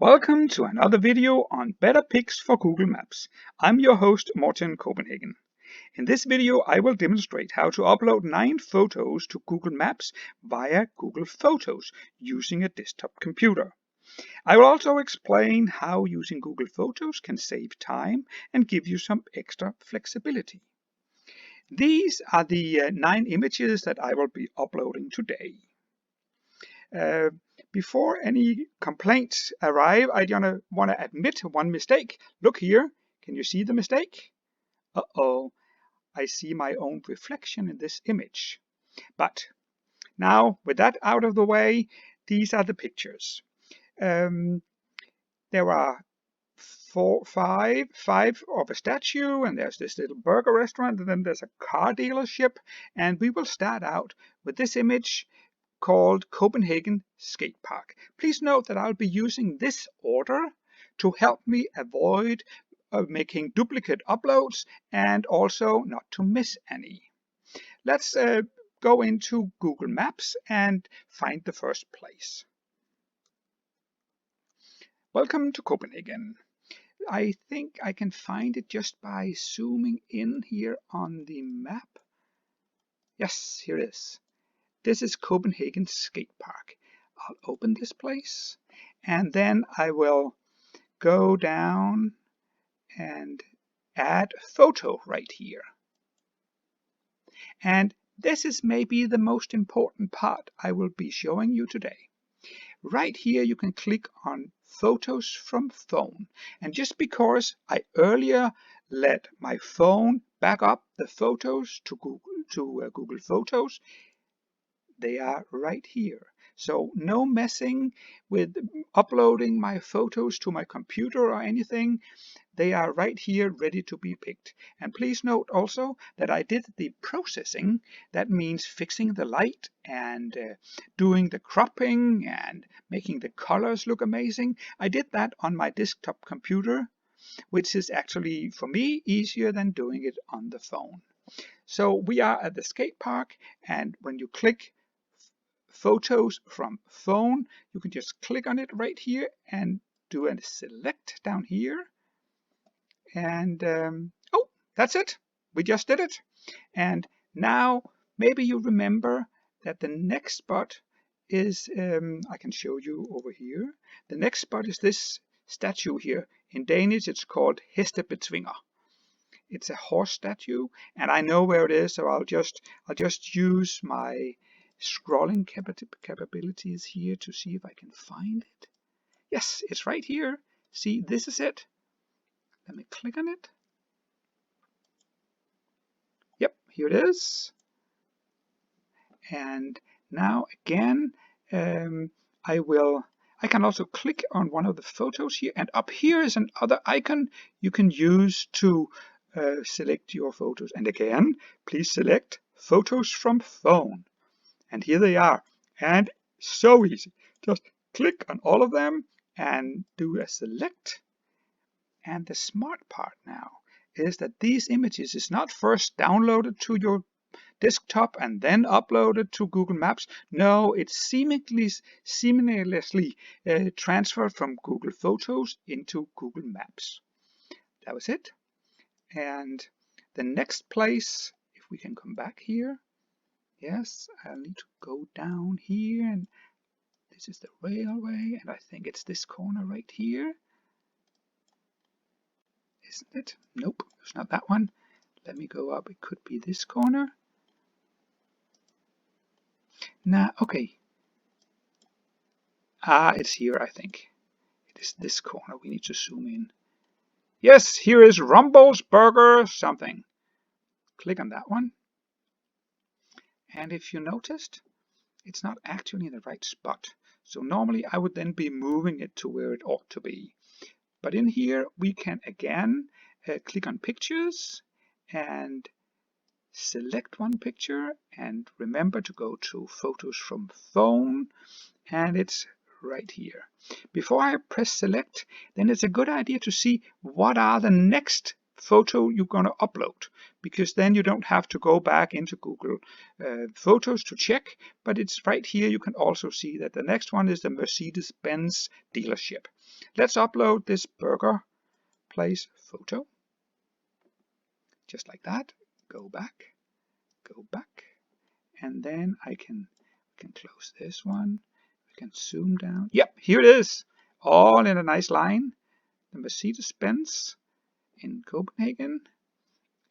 Welcome to another video on Better Pics for Google Maps. I'm your host Morten Copenhagen. In this video I will demonstrate how to upload 9 photos to Google Maps via Google Photos using a desktop computer. I will also explain how using Google Photos can save time and give you some extra flexibility. These are the 9 images that I will be uploading today. Before any complaints arrive, I want to admit one mistake. Look here. Can you see the mistake? Uh-oh, I see my own reflection in this image. But now, with that out of the way, these are the pictures. There are five of a statue, and there's this little burger restaurant, and then there's a car dealership. And we will start out with this image called Copenhagen Skate Park. Please note that I'll be using this order to help me avoid making duplicate uploads and also not to miss any. Let's go into Google Maps and find the first place. Welcome to Copenhagen. I think I can find it just by zooming in here on the map. Yes, here it is. This is Copenhagen Skate Park. I'll open this place and then I will go down and add photo right here. And this is maybe the most important part I will be showing you today. Right here you can click on Photos from Phone. And just because I earlier let my phone back up the photos to Google Photos, they are right here. So no messing with uploading my photos to my computer or anything. They are right here ready to be picked. And please note also that I did the processing. That means fixing the light and doing the cropping and making the colors look amazing. I did that on my desktop computer, which is actually for me easier than doing it on the phone. So we are at the skate park, and when you click Photos from Phone, you can just click on it right here and do a select down here. And oh, that's it. We just did it. And now maybe you remember that the next spot is, I can show you over here. The next spot is this statue here. In Danish, it's called Hestebetvinger. It's a horse statue, and I know where it is, so I'll just use my scrolling capabilities here to see if I can find it. Yes, it's right here. See, this is it. Let me click on it. Yep, here it is. And now again, I can also click on one of the photos here, and up here is another icon you can use to select your photos. And again, please select Photos from Phone. And here they are. And so easy. Just click on all of them and do a select. And the smart part now is that these images is not first downloaded to your desktop and then uploaded to Google Maps. No, it's seamlessly transferred from Google Photos into Google Maps. That was it. And the next place, if we can come back here, yes, I'll need to go down here, and this is the railway, and I think it's this corner right here. Isn't it? Nope, it's not that one. Let me go up. It could be this corner. Nah, okay. It's here, I think. It is this corner. We need to zoom in. Yes, here is Rumble's Burger something. Click on that one. And if you noticed, it's not actually in the right spot. So normally I would then be moving it to where it ought to be. But in here we can again click on Pictures and select one picture, and remember to go to Photos from Phone, and it's right here. Before I press select, then it's a good idea to see what are the next photo you're going to upload, because then you don't have to go back into Google Photos to check, but it's right here. You can also see that the next one is the Mercedes-Benz dealership. Let's upload this burger place photo, just like that. Go back, and then I can close this one. We can zoom down. Yep, here it is, all in a nice line. The Mercedes-Benz in Copenhagen,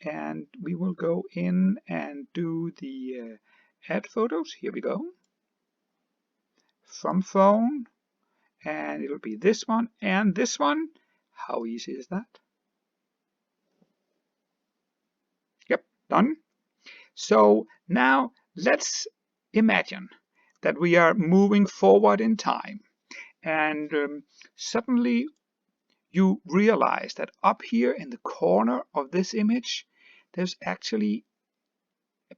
and we will go in and do the add photos. Here we go, from phone, and it'll be this one and this one. How easy is that? Yep, done. So now let's imagine that we are moving forward in time, and suddenly you realize that up here in the corner of this image, there's actually a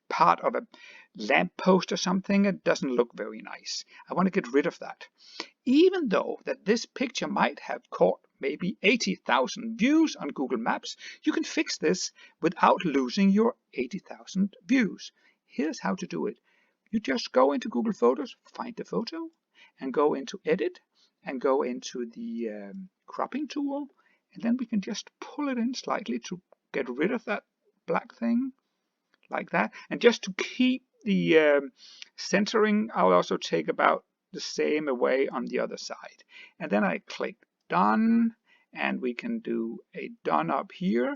part of a lamppost or something. It doesn't look very nice. I want to get rid of that. Even though that this picture might have caught maybe 80,000 views on Google Maps, you can fix this without losing your 80,000 views. Here's how to do it. You just go into Google Photos, find the photo, and go into Edit, and go into the cropping tool, and then we can just pull it in slightly to get rid of that black thing, like that. And just to keep the centering, I'll also take about the same away on the other side. And then I click done, and we can do a done up here.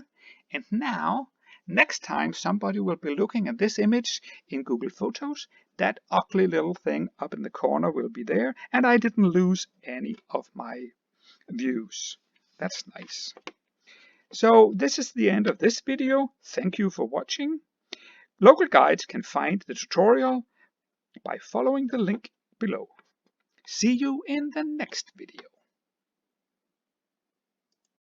And now, next time somebody will be looking at this image in Google Photos, that ugly little thing up in the corner will be there, and I didn't lose any of my views. That's nice. So this is the end of this video. Thank you for watching. Local guides can find the tutorial by following the link below. See you in the next video.